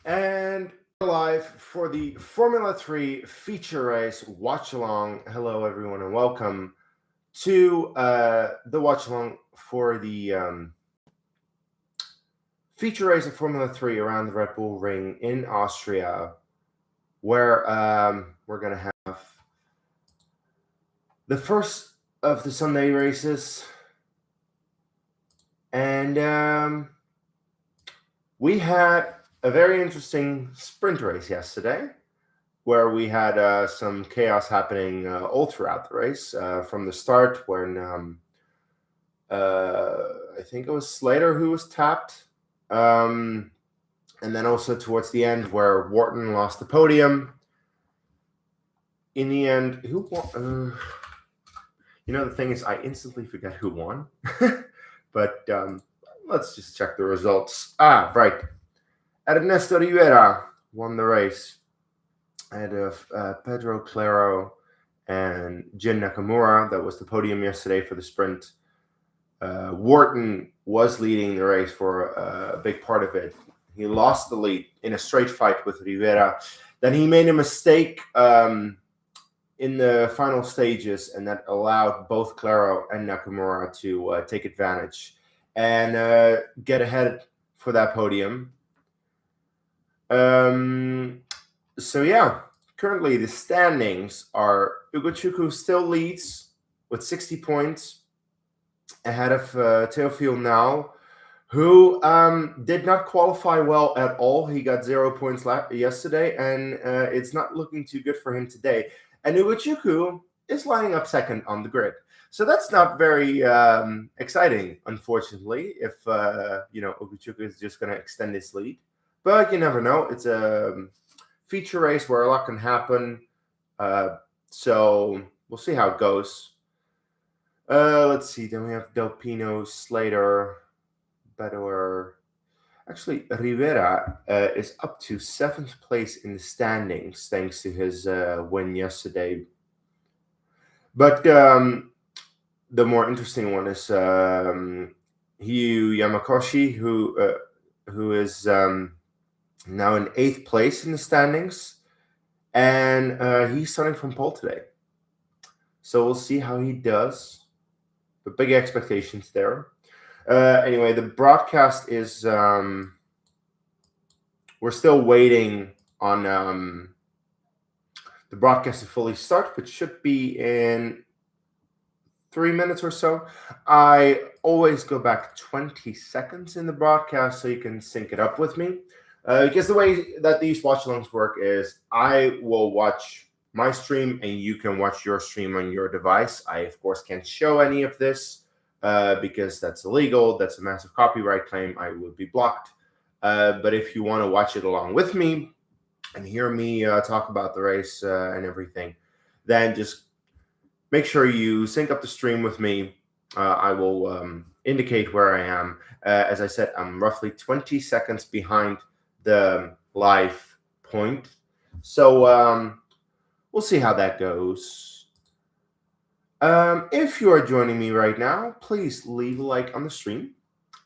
And live for the Formula 3 feature race Watchalong. Hello, everyone, and welcome to the Watchalong for the feature race of Formula 3 around the Red Bull Ring in Austria, where we're going to have the first of the Sunday races. And we had a very interesting sprint race yesterday, where we had some chaos happening all throughout the race. From the start, when I think it was Slater who was tapped, and then also towards the end, where Wharton lost the podium. In the end, who won? The thing is, I instantly forget who won. But let's just check the results. Right. Ernesto Rivera won the race ahead of Pedro Claro and Jin Nakamura. That was the podium yesterday for the sprint. Wharton was leading the race for a big part of it. He lost the lead in a straight fight with Rivera. Then he made a mistake in the final stages, and that allowed both Claro and Nakamura to take advantage and get ahead for that podium. So yeah, currently the standings are Ugochukwu still leads with 60 points ahead of Teofil now, who did not qualify well at all. He got 0 points yesterday, and it's not looking too good for him today. And Ugochukwu is lining up second on the grid. So that's not very exciting, unfortunately, if Ugochukwu is just going to extend his lead. But you never know. It's a feature race where a lot can happen. So we'll see how it goes. Let's see. Then we have Del Pino, Slater, Bedouer. Actually, Rivera is up to 7th place in the standings thanks to his win yesterday. But the more interesting one is Hiyu Yamakoshi, who is now in 8th place in the standings, and he's starting from pole today. So we'll see how he does. But big expectations there. Anyway, the broadcast is we're still waiting on the broadcast to fully start, which should be in 3 minutes or so. I always go back 20 seconds in the broadcast so you can sync it up with me. Because the way that these watch-alongs work is I will watch my stream and you can watch your stream on your device. I, of course, can't show any of this because that's illegal. That's a massive copyright claim. I would be blocked. But if you want to watch it along with me and hear me talk about the race and everything, then just make sure you sync up the stream with me. I will indicate where I am. As I said, I'm roughly 20 seconds behind the live point. So we'll see how that goes. If you are joining me right now, please leave a like on the stream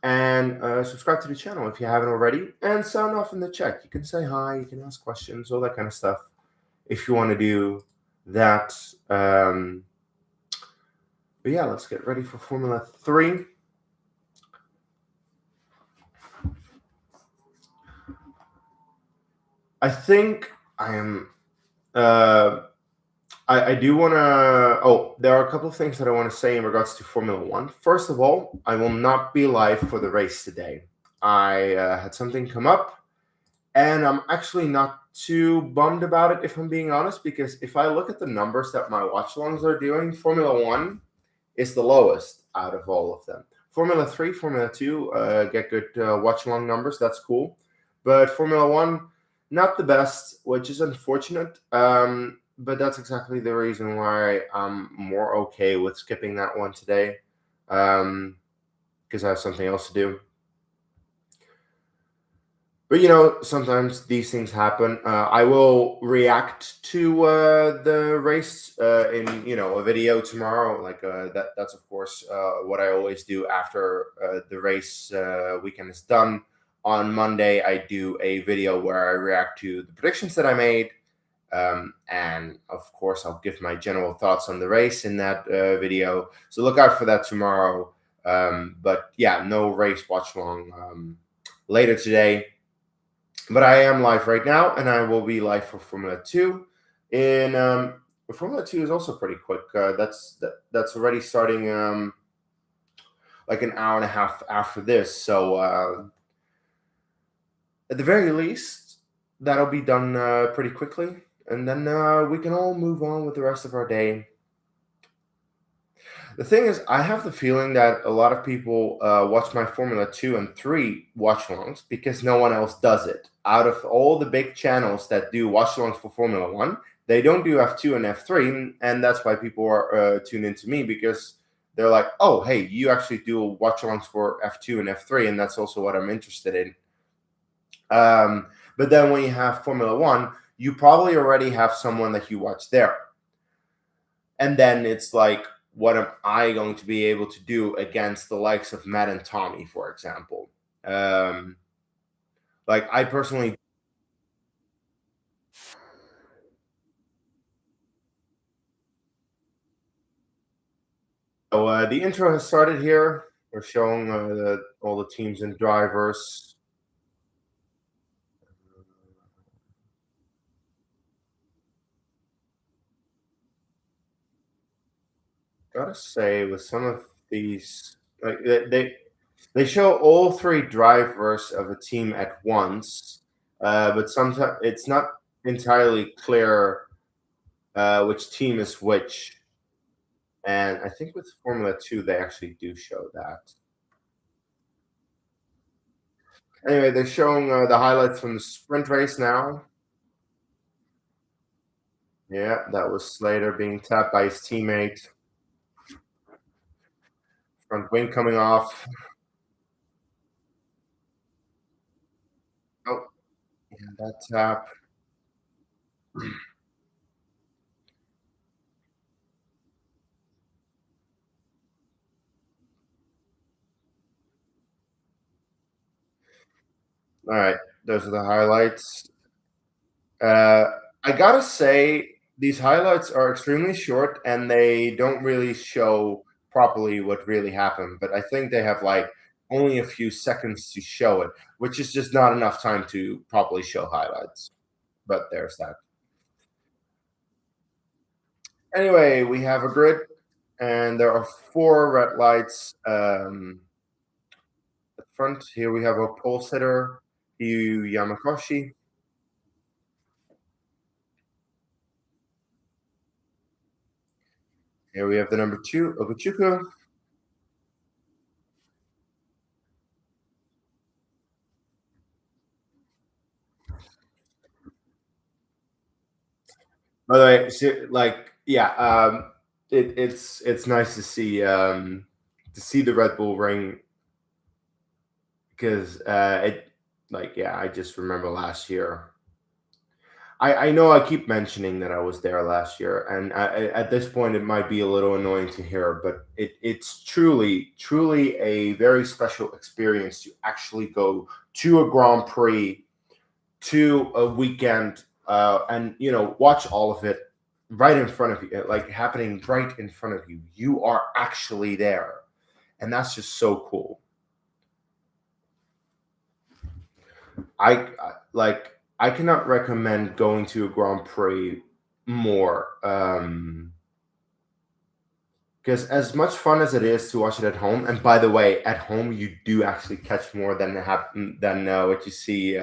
and subscribe to the channel if you haven't already, and sound off in the chat. You can say hi, you can ask questions, all that kind of stuff if you want to do that. But yeah, let's get ready for Formula 3. I think I am. I do want to. Oh, there are a couple of things that I want to say in regards to Formula 1. First of all, I will not be live for the race today. I had something come up, and I'm actually not too bummed about it, if I'm being honest, because if I look at the numbers that my watch-alongs are doing, Formula 1 is the lowest out of all of them. Formula 3, Formula 2 get good watch-along numbers. That's cool. But Formula 1, not the best, which is unfortunate. But that's exactly the reason why I'm more okay with skipping that one today, because I have something else to do. But, sometimes these things happen. I will react to the race in, a video tomorrow. Like that's, of course, what I always do after the race weekend is done. on Monday, I do a video where I react to the predictions that I made. And of course, I'll give my general thoughts on the race in that video. So look out for that tomorrow. But yeah, no race watch along later today. But I am live right now, and I will be live for Formula Two. In Formula Two is also pretty quick. That's already starting like an hour and a half after this. So at the very least, that'll be done pretty quickly, and then we can all move on with the rest of our day. The thing is, I have the feeling that a lot of people watch my Formula 2 and 3 watch alongs because no one else does it. Out of all the big channels that do watch alongs for Formula 1, they don't do F2 and F3. And that's why people are tuned into me, because they're like, oh, hey, you actually do watch alongs for F2 and F3. And that's also what I'm interested in. But then when you have Formula 1, you probably already have someone that you watch there. And then it's like, what am I going to be able to do against the likes of Matt and Tommy, for example? Like I personally, so the intro has started here. We're showing all the teams and drivers. Gotta say, with some of these, like they show all three drivers of a team at once, but sometimes it's not entirely clear which team is which. And I think with Formula 2, they actually do show that. Anyway, they're showing the highlights from the sprint race now. Yeah, that was Slater being tapped by his teammate. Front wing coming off. Oh, yeah, that tap. All right, those are the highlights. Uh, I gotta say, these highlights are extremely short and they don't really show properly what really happened. But I think they have like only a few seconds to show it, which is just not enough time to properly show highlights. But there's that. Anyway, we have a grid, and there are four red lights at front. Here we have a pole sitter, Hiyu Yamakoshi. Here we have the number two, Ugochukwu. By the way, like, yeah, it's nice to see the Red Bull ring, because it, like, yeah, I just remember last year. I know I keep mentioning that I was there last year, and at this point it might be a little annoying to hear, but it's truly a very special experience to actually go to a Grand Prix, to a weekend, and watch all of it right in front of you, like happening right in front of you. You are actually there, and that's just so cool. Like, I cannot recommend going to a Grand Prix more. Because as much fun as it is to watch it at home, and by the way, at home you do actually catch more than what you see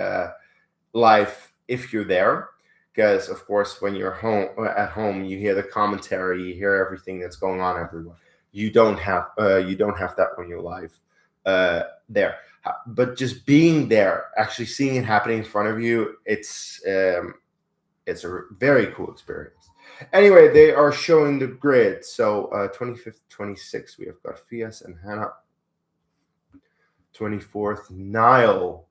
live if you're there. Because of course, when you're at home, you hear the commentary, you hear everything that's going on everywhere. You don't have that when you're live there. But just being there, actually seeing it happening in front of you, it's a very cool experience. Anyway, they are showing the grid. So 25th, 26th, we have got Fias and Hannah. 24th, Niall.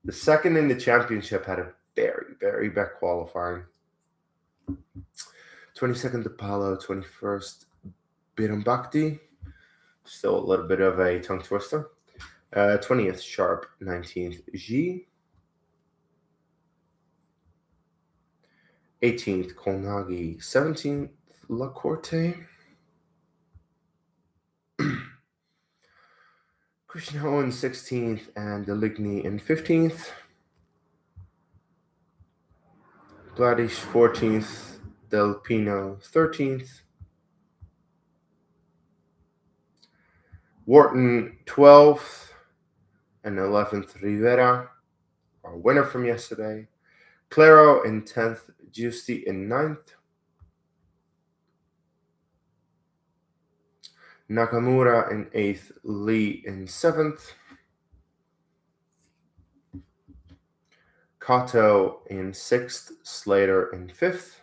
The second in the championship had a very bad qualifying. 22nd, Apollo. 21st, Biram Bhakti. Still a little bit of a tongue twister. 20th sharp, 19th G. 18th Kolnagi, 17th La Corte. Christian Hohen 16th and Deligny in 15th. Gladish 14th, Del Pino 13th. Wharton 12th and 11th Rivera, our winner from yesterday. Claro in 10th, Giusti in 9th. Nakamura in 8th, Lee in 7th. Kato in 6th, Slater in 5th.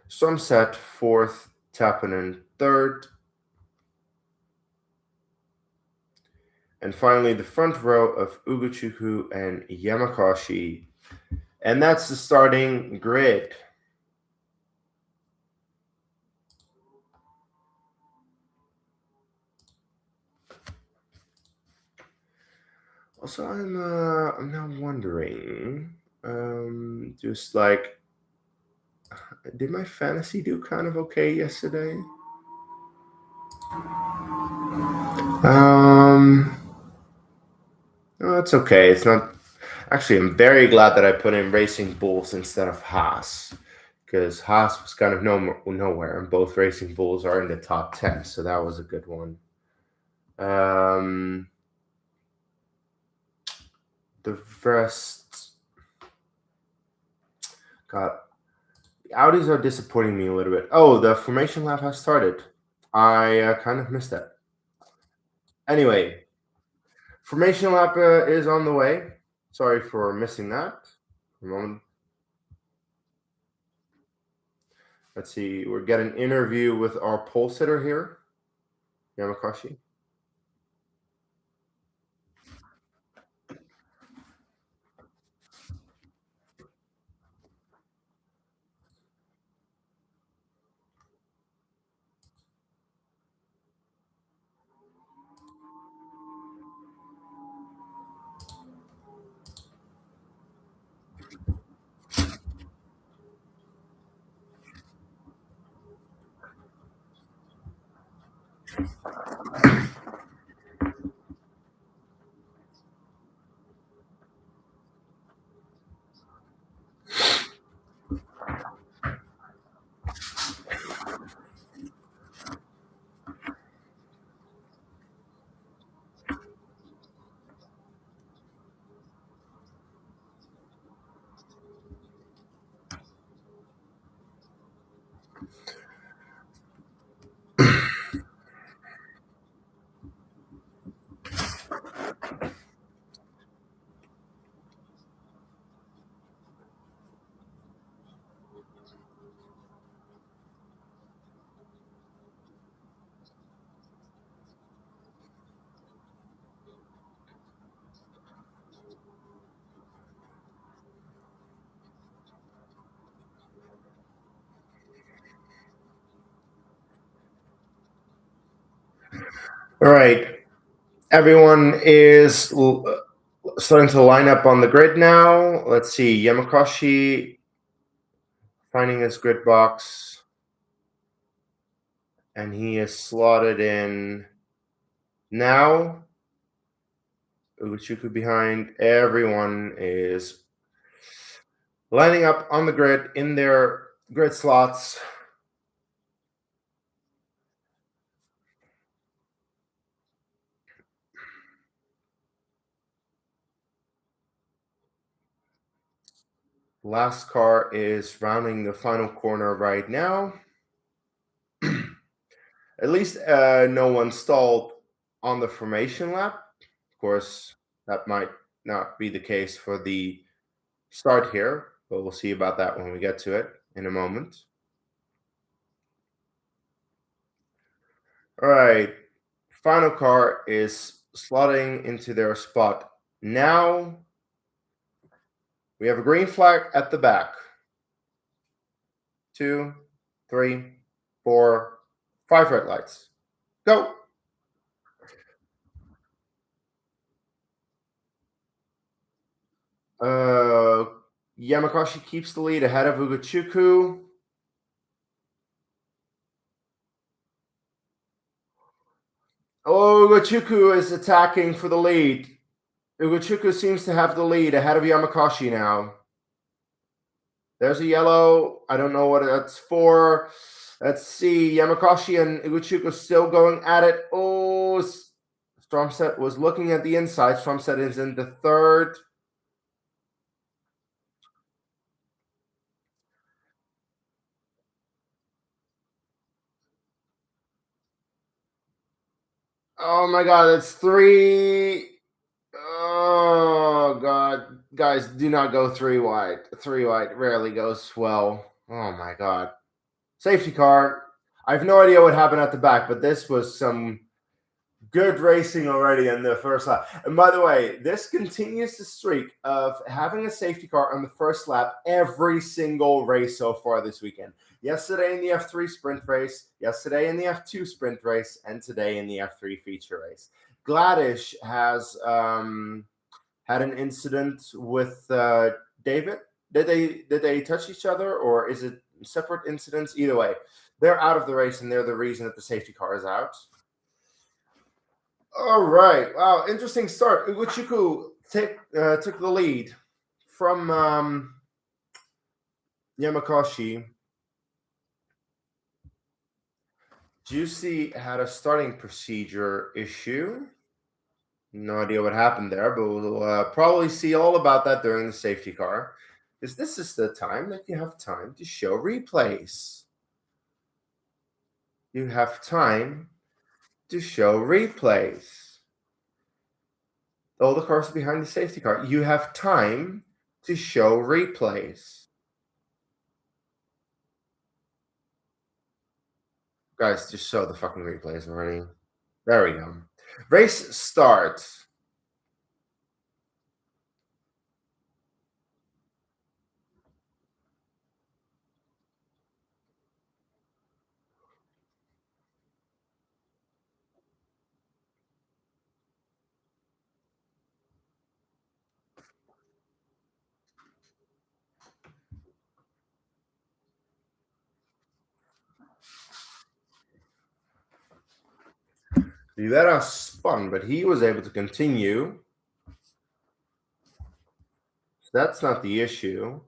Stormset 4th, Taponen 3rd. And finally, the front row of Ugochukwu and Yamakoshi. And that's the starting grid. Also, I'm now wondering, just like, did my fantasy do kind of okay yesterday? No, it's okay. It's not. Actually, I'm very glad that I put in Racing Bulls instead of Haas, because Haas was kind of nowhere, and both Racing Bulls are in the top 10, so that was a good one. The rest, God, the Audis are disappointing me a little bit. Oh, the formation lap has started. I kind of missed that. Anyway, formation lap is on the way. Sorry for missing that. A moment. Let's see. We're getting an interview with our pole sitter here, Yamakoshi. All right. Everyone is starting to line up on the grid now. Let's see. Yamakoshi finding his grid box. And he is slotted in now. Ugochukwu behind. Everyone is lining up on the grid in their grid slots. Last car is rounding the final corner right now. At least no one stalled on the formation lap. Of course, that might not be the case for the start here, but we'll see about that when we get to it in a moment. All right, final car is slotting into their spot now. We have a green flag at the back. 2, 3, 4, 5 red lights. Go. Uh, Yamakoshi keeps the lead ahead of Ugochukwu. Oh, Ugochukwu is attacking for the lead. Ugochukwu seems to have the lead ahead of Yamakoshi now. There's a yellow. I don't know what that's for. Let's see. Yamakoshi and Ugochukwu still going at it. Oh, Stromset was looking at the inside. Stromset is in the third. Oh my God, it's three. Oh God, guys, do not go three wide. Three wide rarely goes well. Oh my God. Safety car. I have no idea what happened at the back, but this was some good racing already in the first lap. And by the way, this continues the streak of having a safety car on the first lap every single race so far this weekend. Yesterday in the F3 sprint race, yesterday in the F2 sprint race, and today in the F3 feature race. Gladish has had an incident with David. Did they touch each other, or is it separate incidents? Either way, they're out of the race, and they're the reason that the safety car is out. All right. Wow. Interesting start. Ugochukwu took the lead from Yamakoshi. Juicy had a starting procedure issue. No idea what happened there, but we'll probably see all about that during the safety car. Because this is the time that you have time to show replays. You have time to show replays. All the cars behind the safety car. You have time to show replays. Guys, just show the fucking replays already. There we go. Race starts. Rivera spun, but he was able to continue. So that's not the issue.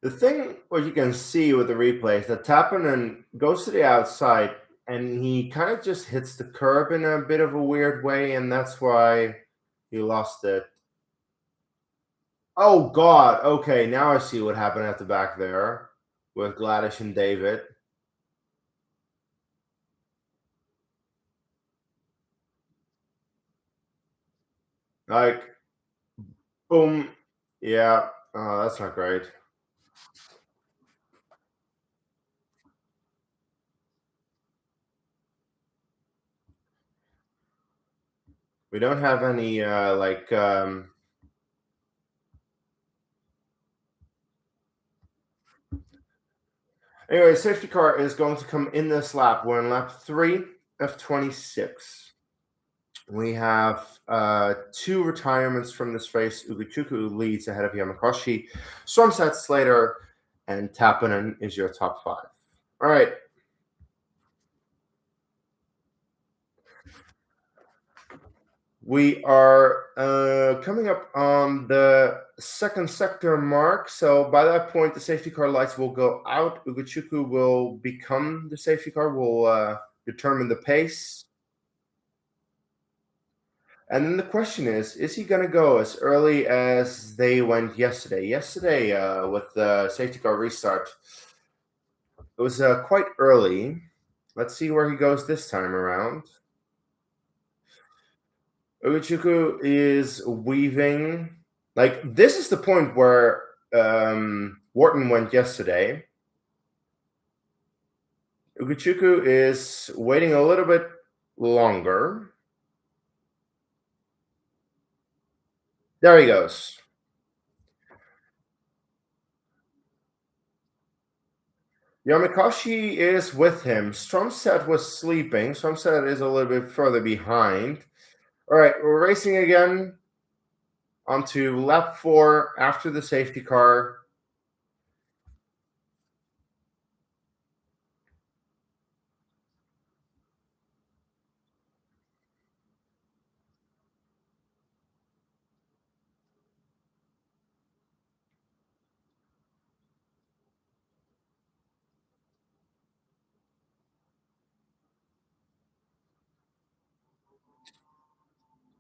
The thing what you can see with the replay is that Taponen goes to the outside and he kind of just hits the curb in a bit of a weird way, and that's why he lost it. Oh God! Okay, now I see what happened at the back there with Gladish and David. Like, boom. Yeah. Oh, that's not great. We don't have any Anyway, safety car is going to come in this lap. We're in lap 3 of 26. We have two retirements from this race. Ugochukwu leads ahead of Yamakoshi. Stromset, Slater, and Taponen is your top 5. All right. We are coming up on the second sector mark. So by that point, the safety car lights will go out. Ugochukwu will become the safety car, will determine the pace. And then the question is he going to go as early as they went yesterday? Yesterday, with the safety car restart, it was quite early. Let's see where he goes this time around. Ugochukwu is weaving. Like, this is the point where Wharton went yesterday. Ugochukwu is waiting a little bit longer. There he goes. Yamakoshi is with him. Stromstead was sleeping. Stromstead is a little bit further behind. All right, we're racing again onto lap 4 after the safety car.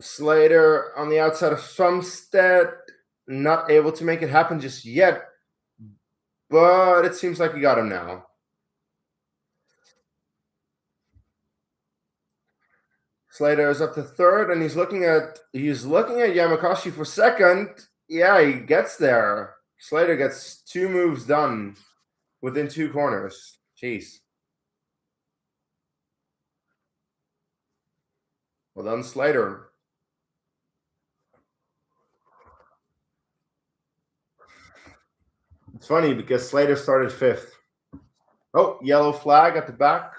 Slater on the outside of Stromstead, not able to make it happen just yet, but it seems like we got him now. Slater is up to third, and he's looking at Yamakoshi for second. Yeah, he gets there. Slater gets 2 moves done within 2 corners. Jeez. Well done, Slater. It's funny because Slater started 5th. Oh, yellow flag at the back.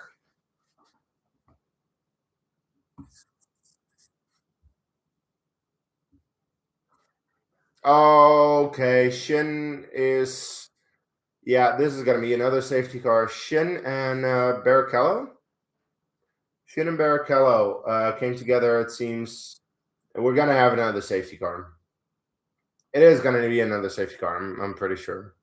Okay, Shin is. Yeah, this is going to be another safety car. Shin and Barrichello. Shin and Barrichello came together, it seems. We're going to have another safety car. It is going to be another safety car, I'm pretty sure.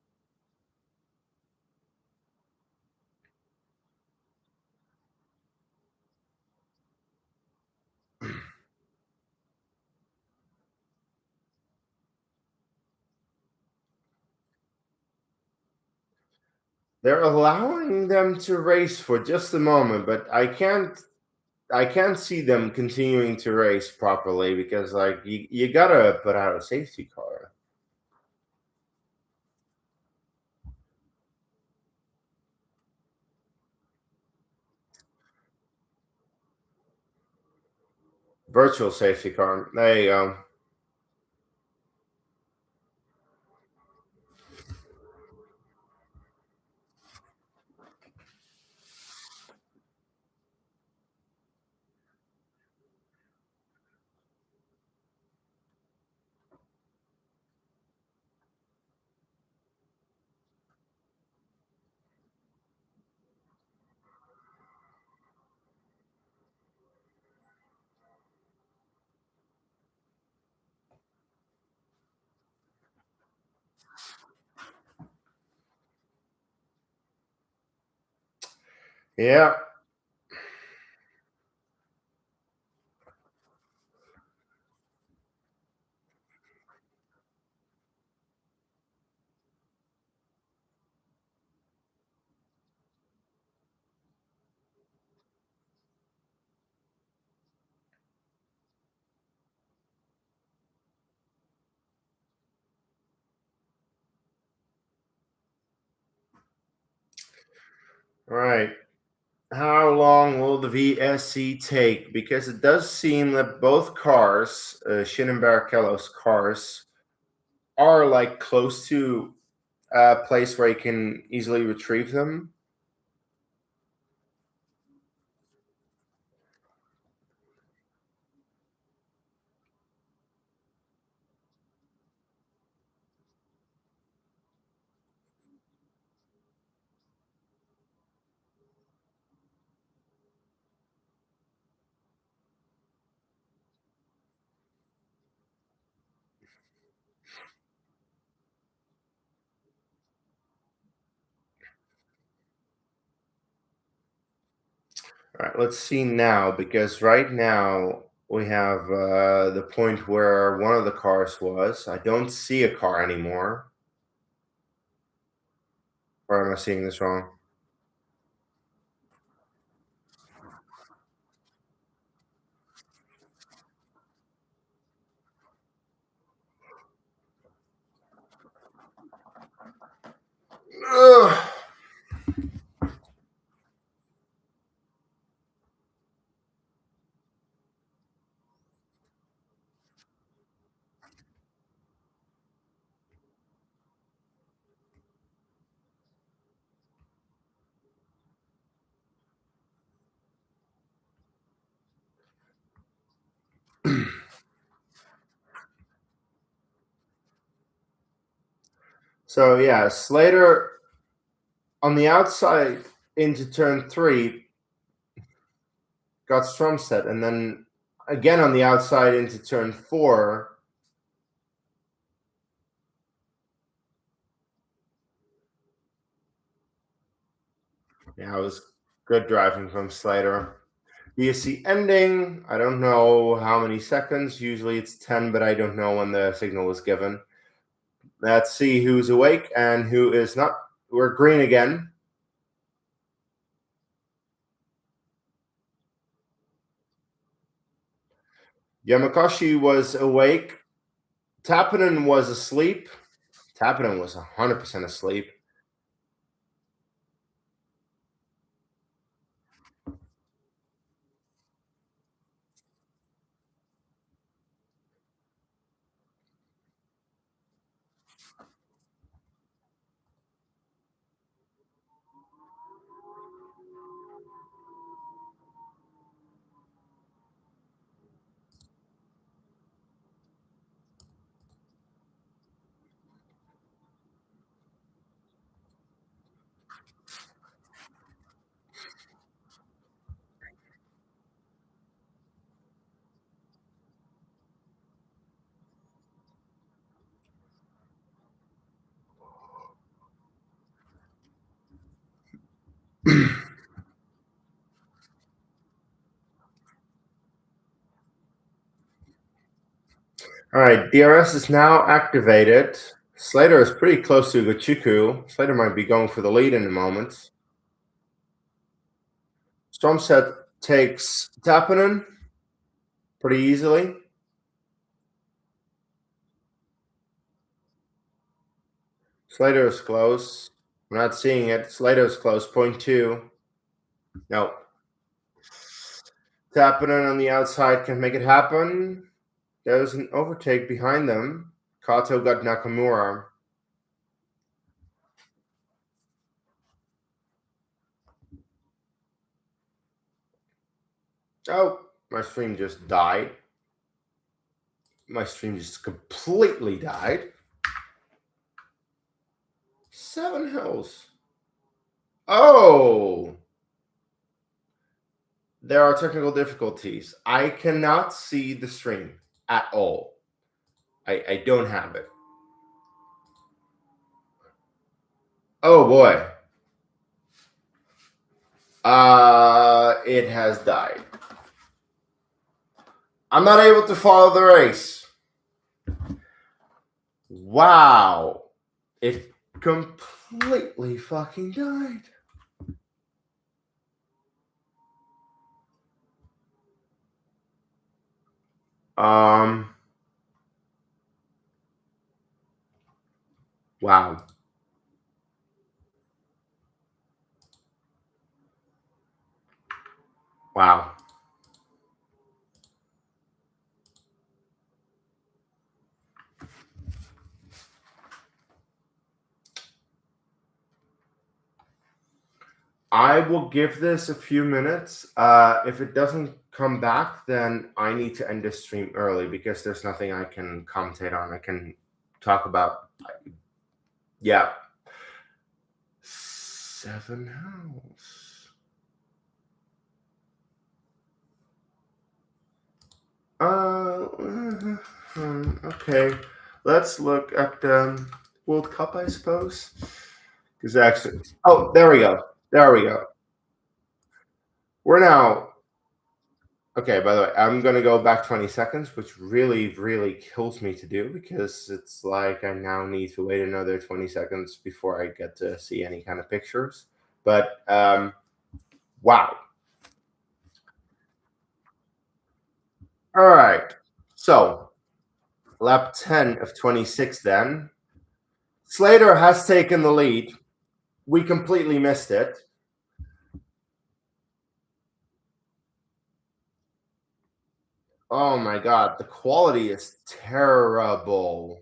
They're allowing them to race for just a moment, but I can't see them continuing to race properly because like you gotta put out a safety car. Virtual safety car. There you go. Yeah. All right. How long will the VSC take? Because it does seem that both cars, Shin and Barrichello's cars, are like close to a place where you can easily retrieve them. All right, let's see now, because right now we have the point where one of the cars was. I don't see a car anymore. Or am I seeing this wrong? Ugh. So yeah, Slater on the outside into turn 3 got Stromstead, and then again on the outside into turn 4. Yeah, it was good driving from Slater. DSC ending. I don't know how many seconds. Usually it's 10, but I don't know when the signal was given. Let's see who's awake and who is not. We're green again. Yamakoshi was awake. Taponen was asleep. Taponen was 100% asleep. All right, DRS is now activated. Slater is pretty close to Ugochukwu. Slater might be going for the lead in a moment. Stromstead takes Taponen pretty easily. Slater is close. I'm not seeing it. Slater is close. 0.2. No. Taponen on the outside can make it happen. There's an overtake behind them. Kato got Nakamura. Oh, my stream just died. My stream just completely died. 7 hills. Oh! There are technical difficulties. I cannot see the stream at all. I don't have it. Oh boy. It has died. I'm not able to follow the race. Wow. It completely fucking died. Wow. Wow. I will give this a few minutes. If it doesn't come back, then I need to end the stream early because there's nothing I can commentate on. I can talk about. Yeah. 7 house. Okay. Let's look at the World Cup, I suppose. Because actually, oh, there we go. There we go. We're now okay. By the way, I'm gonna go back 20 seconds, which really, really kills me to do because it's like I now need to wait another 20 seconds before I get to see any kind of pictures. But wow. All right. So lap 10 of 26. Then Slater has taken the lead. We completely missed it. Oh my god, the quality is terrible.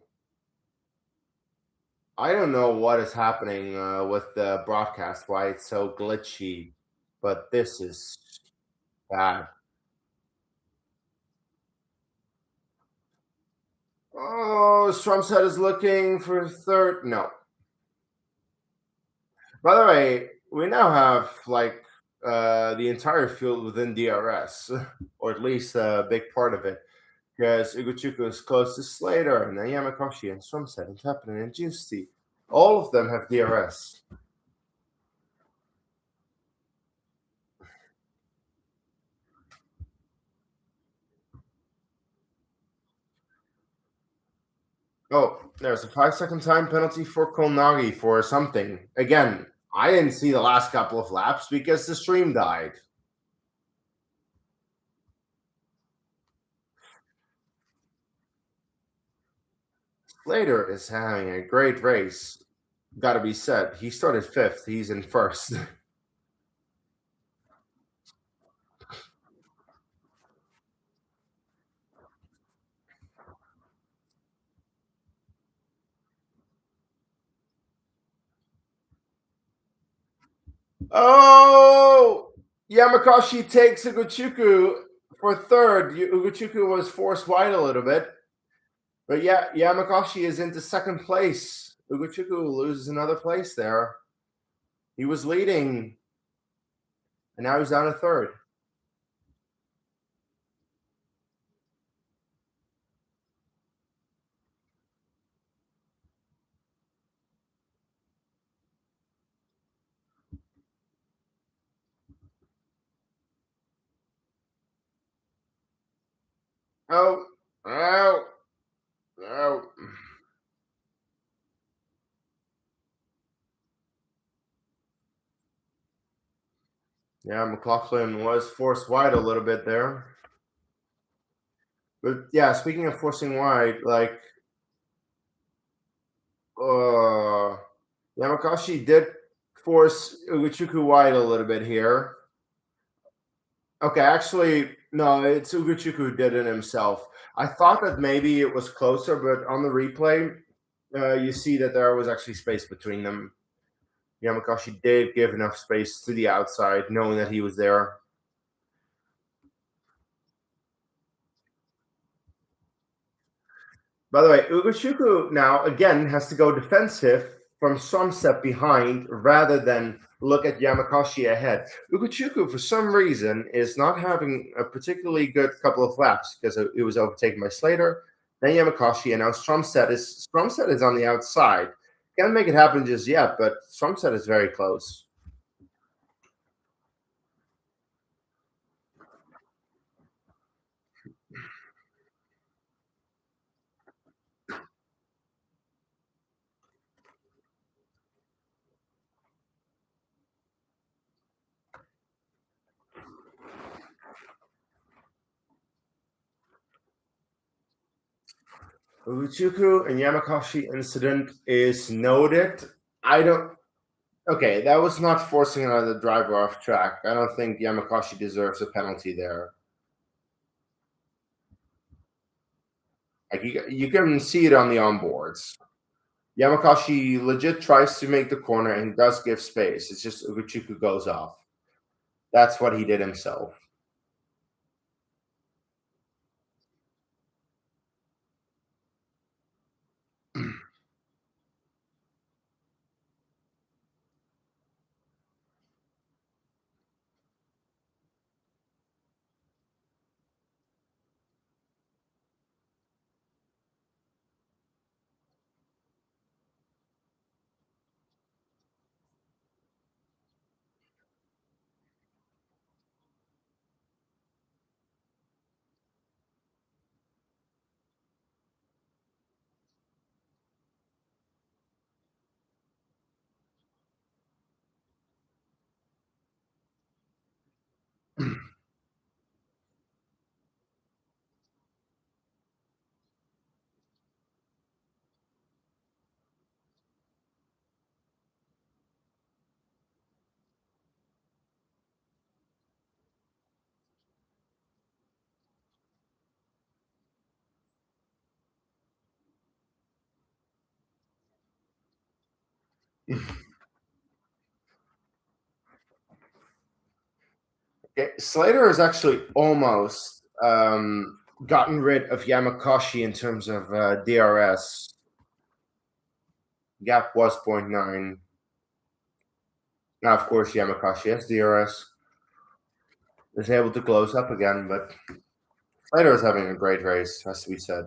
I don't know what is happening with the broadcast, why it's so glitchy, but this is bad. Oh, Strumset is looking for third. No. By the way, we now have like the entire field within DRS, or at least a big part of it. Because Ugochukwu is close to Slater, and then Yamakoshi and Strumset and Taponen and Juicy. All of them have DRS. Oh, there's a 5 second time penalty for Kolnagi for something. Again, I didn't see the last couple of laps because the stream died. Slater is having a great race. Gotta be said. He started fifth, he's in first. Oh, Yamakoshi takes Ugochukwu for third. Ugochukwu was forced wide a little bit. But yeah, Yamakoshi is into second place. Ugochukwu loses another place there. He was leading, and now he's down to third. Oh, oh, oh. Yeah, McLaughlin was forced wide a little bit there. But yeah, speaking of forcing wide, like uh Yamakashi did force Ugochukwu wide a little bit here. Okay, actually, no, it's Ugochukwu who did it himself. I thought that maybe it was closer, but on the replay, you see that there was actually space between them. Yamakashi did give enough space to the outside, knowing that he was there. By the way, Ugochukwu now again has to go defensive from some step behind rather than look at Yamakoshi ahead. Ugochukwu, for some reason, is not having a particularly good couple of laps because it was overtaken by Slater, then Yamakoshi, and now Strumset is on the outside. Can't make it happen just yet, but Strumset is very close. Ugochukwu and Yamakoshi incident is noted. I don't Okay, that was not forcing another driver off track. I don't think Yamakoshi deserves a penalty there. Like you can see it on the onboards. Yamakoshi legit tries to make the corner and does give space. It's just Ugochukwu goes off. That's what he did himself. Okay, Slater has actually almost gotten rid of Yamakoshi in terms of DRS. Gap was point 0.9. Now, of course, Yamakoshi has DRS. Is able to close up again, but Slater is having a great race, has to be said.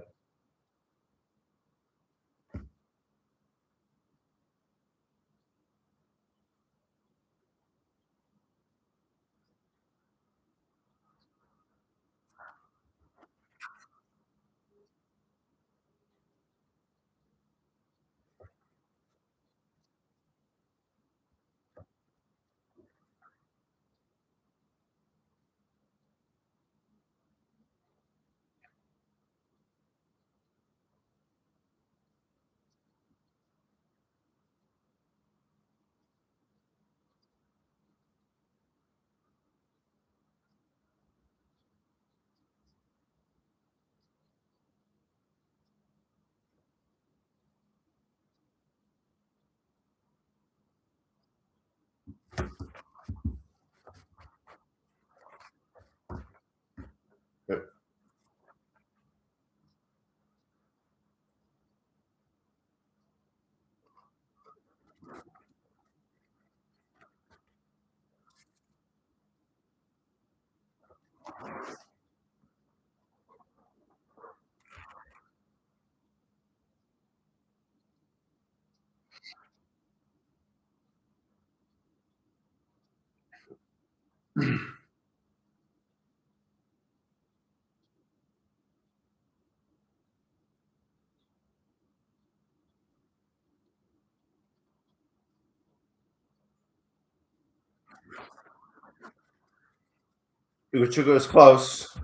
Ugochukwu is close.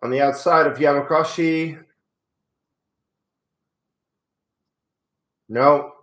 On the outside of Yamakoshi. No.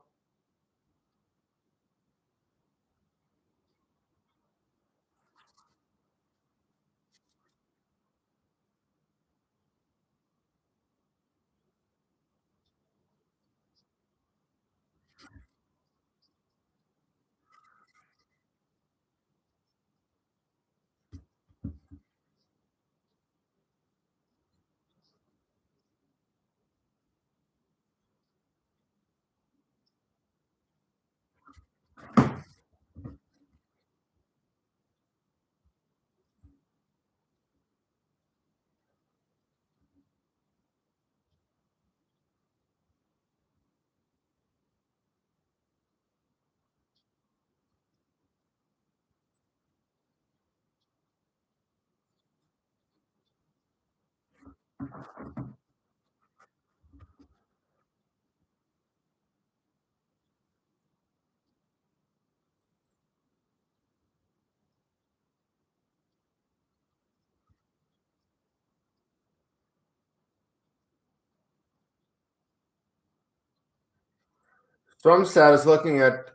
Stromstad is looking at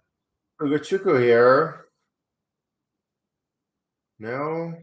Ugochukwu here. No.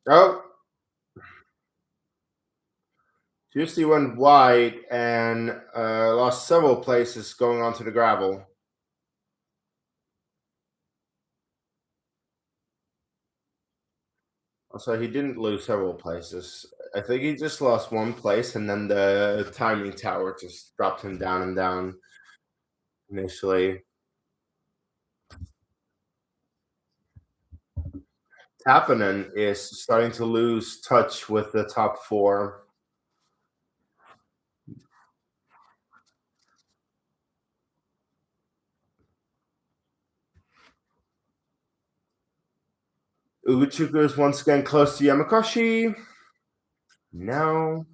Oh, Tuesday went wide and lost several places going onto the gravel. Also, he didn't lose several places. I think he just lost one place, and then the timing tower just dropped him down and down initially. Taponen is starting to lose touch with the top four. Ugochukwu is once again close to Yamakoshi. No.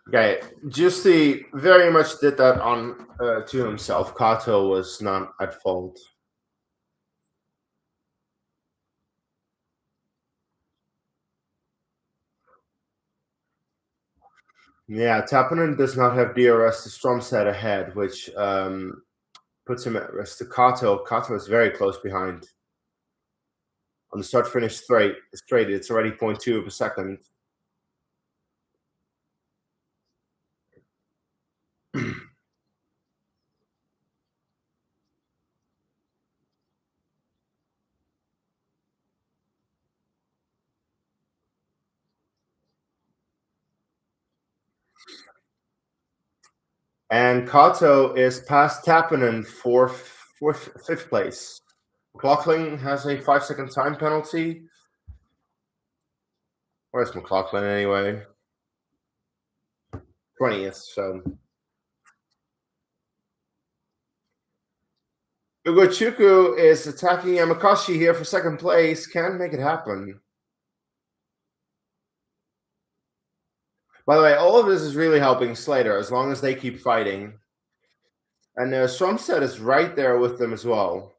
Okay, Juicy very much did that on to himself. Kato was not at fault. Yeah, Taponen does not have DRS to Strom set ahead, which puts him at risk to Kato. Kato is very close behind. On the start finish straight, it's already 0.2 of a second. And Kato is past Taponen for fifth place. McLaughlin has a 5-second time penalty. Where's McLaughlin anyway? 20th, so. Ugochukwu is attacking Yamakoshi here for second place. Can't make it happen. By the way, all of this is really helping Slater as long as they keep fighting. And Stromstead is right there with them as well.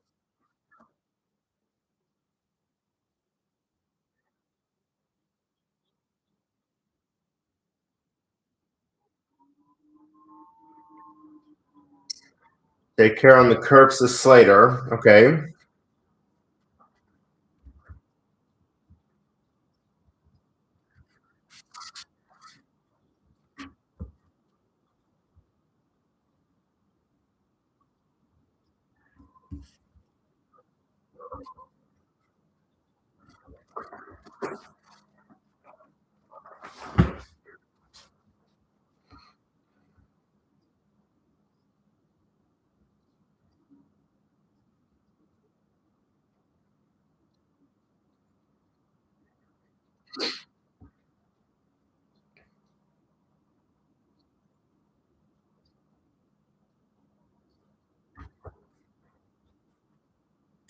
Take care on the curbs of Slater. Okay.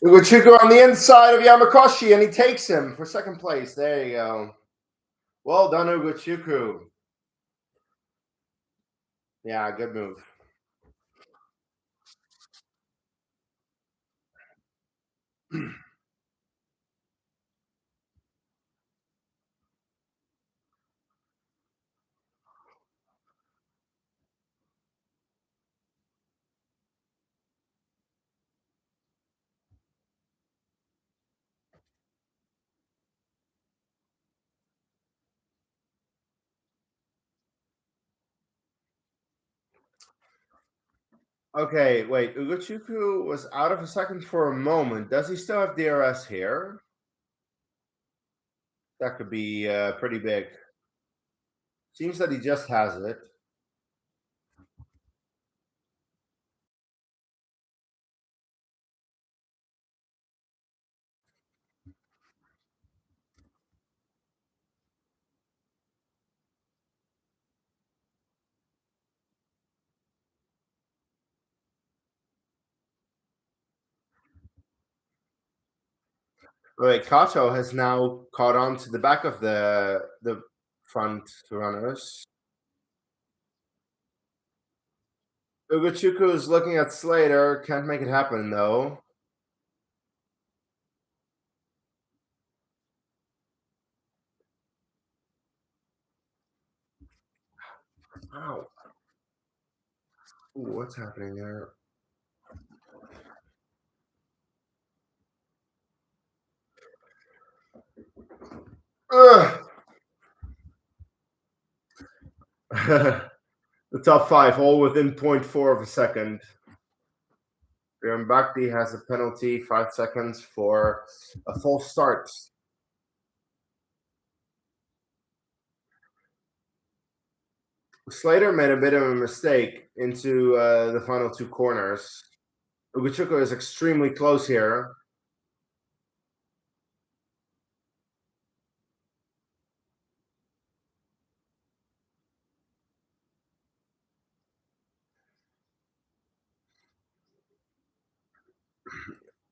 Ugochukwu on the inside of Yamakoshi, and he takes him for second place. There you go. Well done, Ugochukwu. Yeah, good move. Okay, wait. Ugochukwu was out of a second for a moment. Does he still have DRS here? That could be pretty big. Seems that he just has it. Wait, Kato has now caught on to the back of the front runners. Ugochukwu is looking at Slater. Can't make it happen though. Ow. Ooh, what's happening there? Ugh. The top five, all within 0.4 of a second. Bakti has a penalty, 5 seconds for a false start. Slater made a bit of a mistake into the final two corners. Ugochukwu is extremely close here.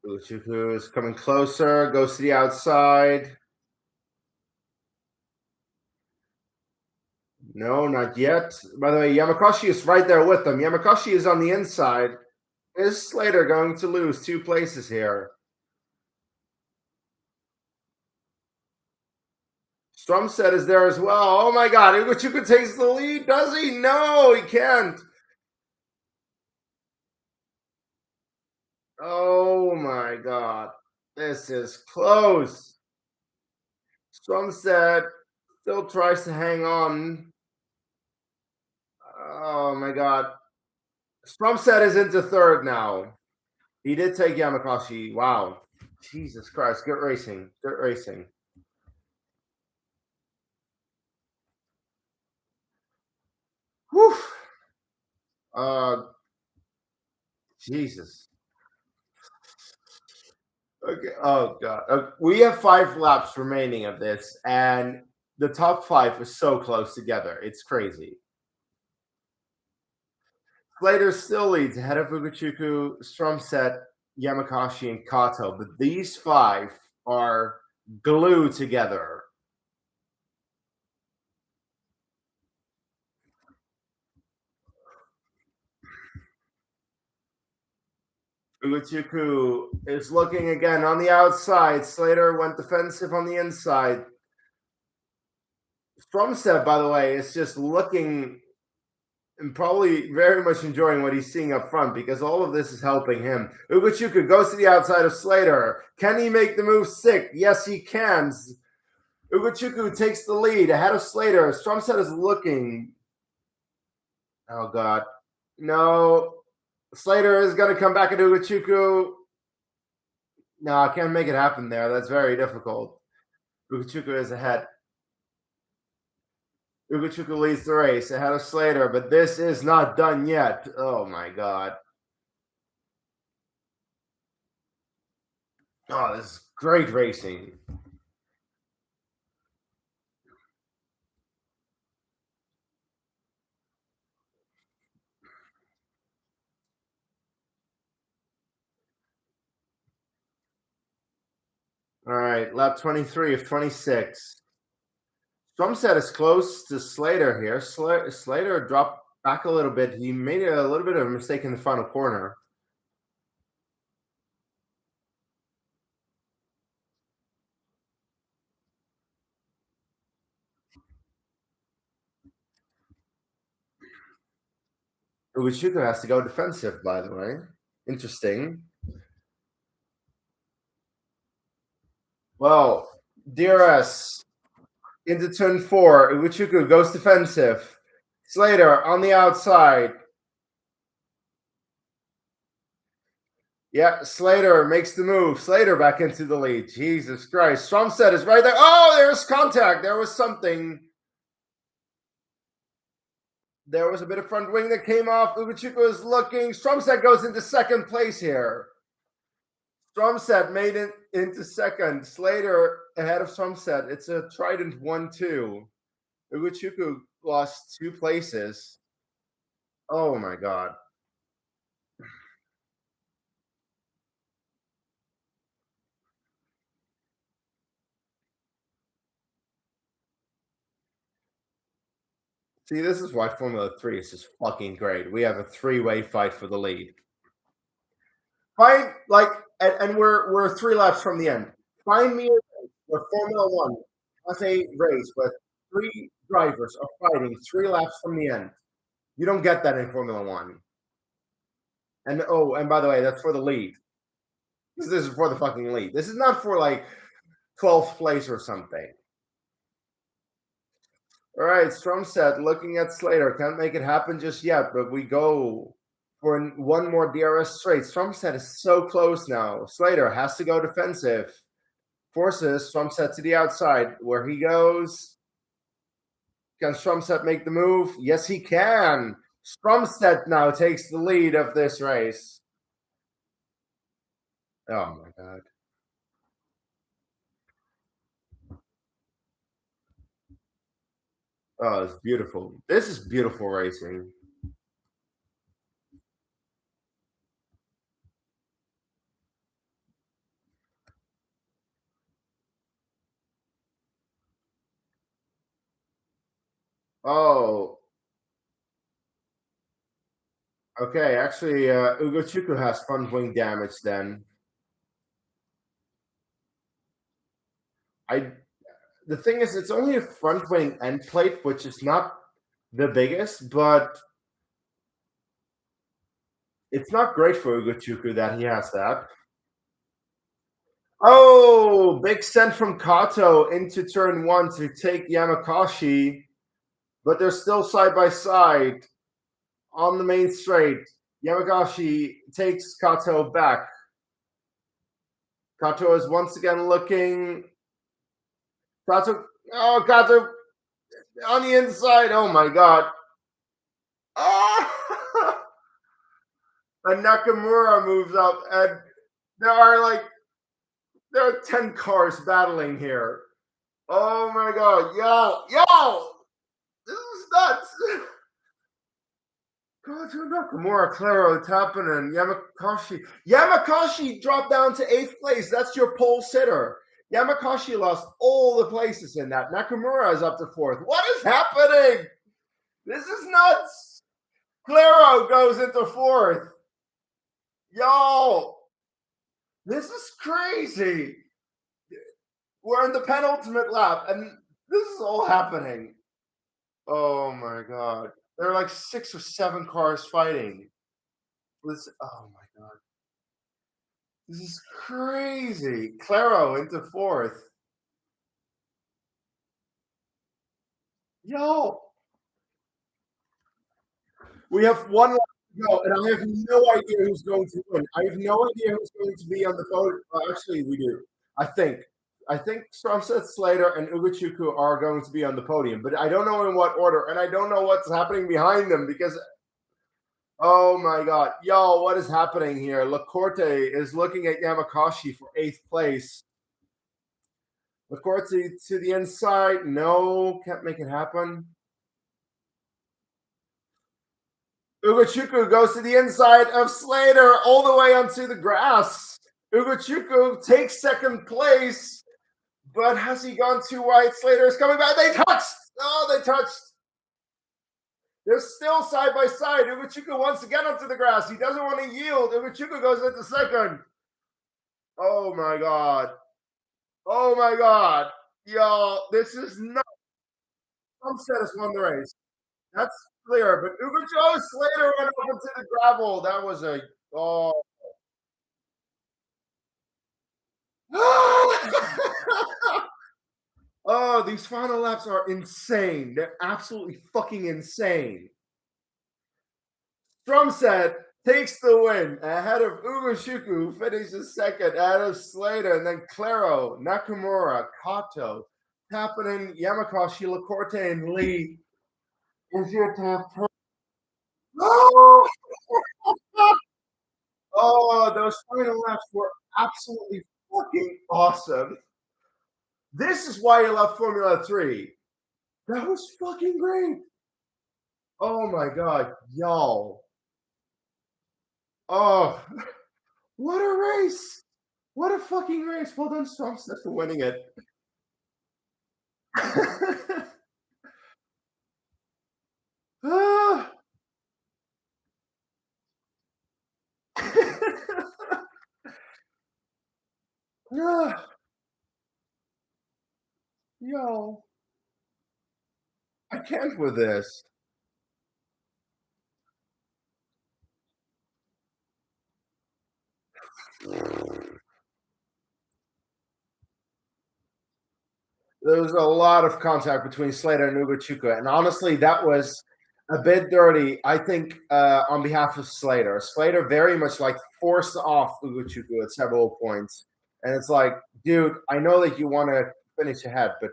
Ugochukwu is coming closer, goes to the outside. No, not yet. By the way, Yamakoshi is right there with them. Yamakoshi is on the inside. Is Slater going to lose 2 places here? Strumstead is there as well. Oh my God, Ugochukwu takes the lead. Does he? No, he can't. Oh my God, this is close. Strumstead still tries to hang on. Oh my God. Strumstead is into third now. He did take Yamakoshi. Wow. Jesus Christ. Good racing. Good racing. Whew. Jesus. Okay. Oh God. We have 5 laps remaining of this, and the top 5 is so close together. It's crazy. Slater still leads ahead of Ugochukwu, Strumstead, Yamakoshi, and Kato, but these 5 are glued together. Ugochukwu is looking again on the outside. Slater went defensive on the inside. Strumstead, by the way, is just looking and probably very much enjoying what he's seeing up front because all of this is helping him. Ugochukwu goes to the outside of Slater. Can he make the move stick? Yes, he can. Ugochukwu takes the lead ahead of Slater. Strumstead is looking. Oh, God. No. Slater is going to come back at Ugochukwu. No, I can't make it happen there. That's very difficult. Ugochukwu is ahead. Ugochukwu leads the race ahead of Slater, but this is not done yet. Oh, my God. Oh, this is great racing. All right, lap 23 of 26. Strumstead is close to Slater here. Slater dropped back a little bit. He made a little bit of a mistake in the final corner. Ugochukwu has to go defensive, by the way. Interesting. Well, DRS into turn 4. Ugochukwu goes defensive. Slater on the outside. Yeah, Slater makes the move. Slater back into the lead. Jesus Christ. Strumstead is right there. Oh, there's contact. There was something. There was a bit of front wing that came off. Ugochukwu is looking. Strumstead goes into second place here. Strumstead made it into second. Slater ahead of Strumstead. It's a Trident 1-2. Ugochukwu lost 2 places. Oh my God. See, this is why Formula 3 is just fucking great. We have a 3-way fight for the lead. Find and we're 3 laps from the end. Find me a race where Formula 1 has a race where 3 drivers are fighting 3 laps from the end. You don't get that in Formula 1. And by the way, that's for the lead. This is for the fucking lead. This is not for like 12th place or something. All right, Stromset looking at Slater. Can't make it happen just yet, but we go for one more DRS straight. Stromset is so close now. Slater has to go defensive. Forces Stromset to the outside. Where he goes. Can Stromset make the move? Yes, he can. Stromset now takes the lead of this race. Oh my god. Oh, it's beautiful. This is beautiful racing. Oh, okay. Actually, Ugochukwu has front wing damage then. I The thing is, it's only a front wing end plate, which is not the biggest, but it's not great for Ugochukwu that he has that. Oh, big send from Kato into turn one to take Yamakoshi, but they're still side by side on the main straight. Yamakoshi takes Kato back. Kato is once again looking. Kato on the inside. Oh my god. Oh! And Nakamura moves up, and there are like there are 10 cars battling here. Oh my god, yo, this is nuts. Kato Nakamura, Claro, Taponen, Yamakoshi. Yamakoshi dropped down to 8th place. That's your pole sitter. Yamakoshi lost all the places in that. Nakamura is up to 4th. What is happening? This is nuts. Claro goes into 4th. Yo, this is crazy. We're in the penultimate lap, and this is all happening. Oh my god. There are like 6 or 7 cars fighting. Oh my god. This is crazy. Claro into 4th. Yo, we have one lap to go, and I have no idea who's going to win. I have no idea who's going to be on the podium. Actually, we do. I think. I think Stromset, Slater, and Ugochukwu are going to be on the podium, but I don't know in what order, and I don't know what's happening behind them because, oh my god, yo, what is happening here? Lacorte is looking at Yamakoshi for 8th place. Lacorte to the inside, no, can't make it happen. Ugochukwu goes to the inside of Slater all the way onto the grass. Ugochukwu takes 2nd place, but has he gone too wide? Slater is coming back. They touched. Oh, they touched. They're still side by side. Ugochukwu wants to get onto the grass. He doesn't want to yield. Ugochukwu goes into 2nd. Oh my god. Oh my god. Yo, this is not. Umstead has won the race. That's clear. But Ugochukwu Slater went up into the gravel. That was a oh. Oh, these final laps are insane. They're absolutely fucking insane. Stromset takes the win ahead of Ugochukwu, who finishes 2nd, ahead of Slater, and then Claro, Nakamura, Kato, Taponen, Yamakoshi, Lacorte, and Lee. Is your top. Oh! Oh, those final laps were absolutely fucking awesome. This is why I love Formula 3. That was fucking great. Oh my god, y'all. Oh, what a race! What a fucking race! Well done, Stromstead, for winning it. Ah. Ah. Yo, I can't with this. There was a lot of contact between Slater and Ugochukwu, and honestly, that was a bit dirty. I think on behalf of Slater, Slater very much like forced off Ugochukwu at several points, and it's like, dude, I know that you want to finish ahead, but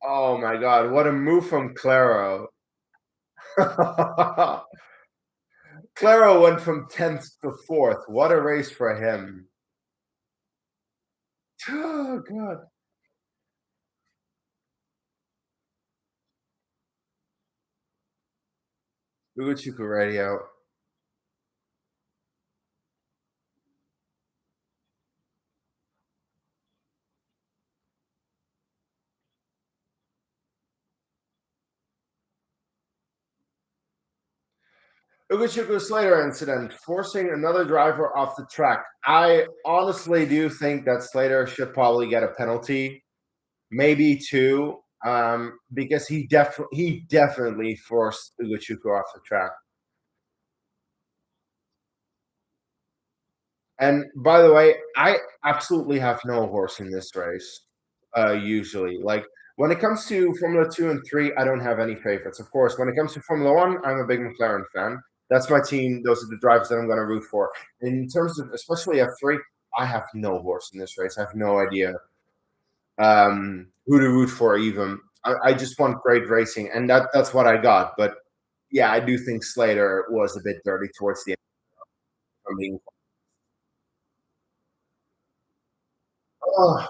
oh my god, what a move from Claro! Claro went from 10th to 4th. What a race for him! Oh god. Ugochukwu radio. Ugochukwu Slater incident, forcing another driver off the track. I honestly do think that Slater should probably get a penalty, maybe two, because he definitely forced Ugochukwu off the track. And by the way, I absolutely have no horse in this race. Usually, like when it comes to Formula Two and Three, I don't have any favorites. Of course, when it comes to Formula One, I'm a big McLaren fan. That's my team. Those are the drivers that I'm going to root for. In terms of especially F3, I have no horse in this race. I have no idea who to root for. Even I just want great racing, and that's what I got. But yeah, I do think Slater was a bit dirty towards the end. I mean, oh,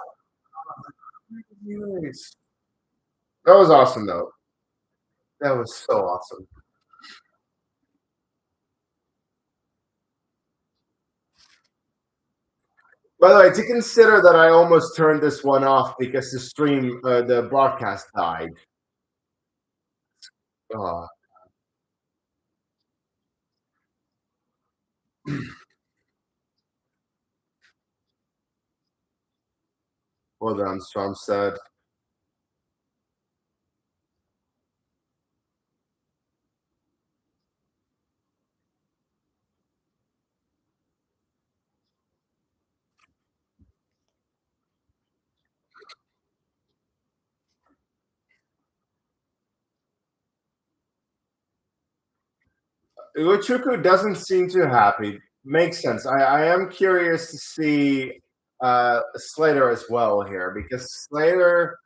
anyways. That was awesome, though. That was so awesome. By the way, to consider that I almost turned this one off because the broadcast died. Oh, well done, Storm said. Ugochukwu doesn't seem too happy. Makes sense. I am curious to see Slater as well here because Slater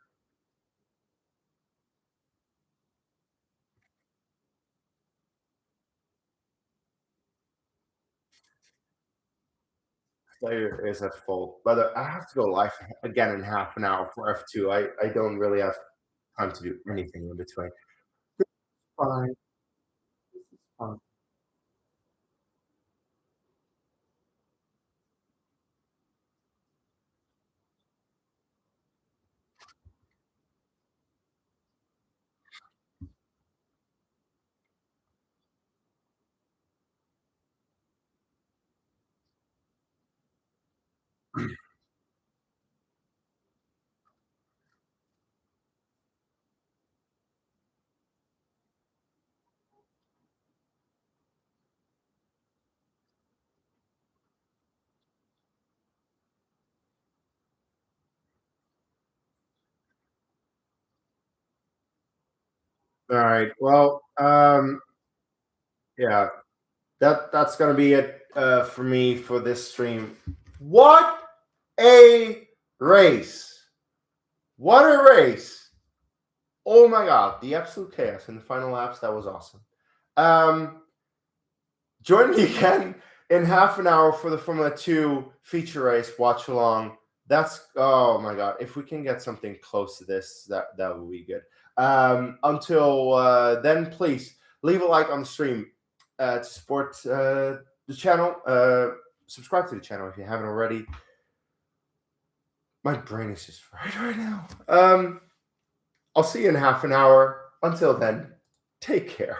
is at fault. But I have to go live again in half an hour for F2. I don't really have time to do anything in between. Fine. Fine. All right. Well, yeah, that's gonna be it for me for this stream. What a race! What a race! Oh my god, the absolute chaos in the final laps. That was awesome. Um, Join me again in half an hour for the Formula Two feature race watch along. That's oh my god! If we can get something close to this, that would be good. Until then, please leave a like on the stream to support the channel. Subscribe to the channel if you haven't already. My brain is just fried right now. I'll see you in half an hour. Until then, take care.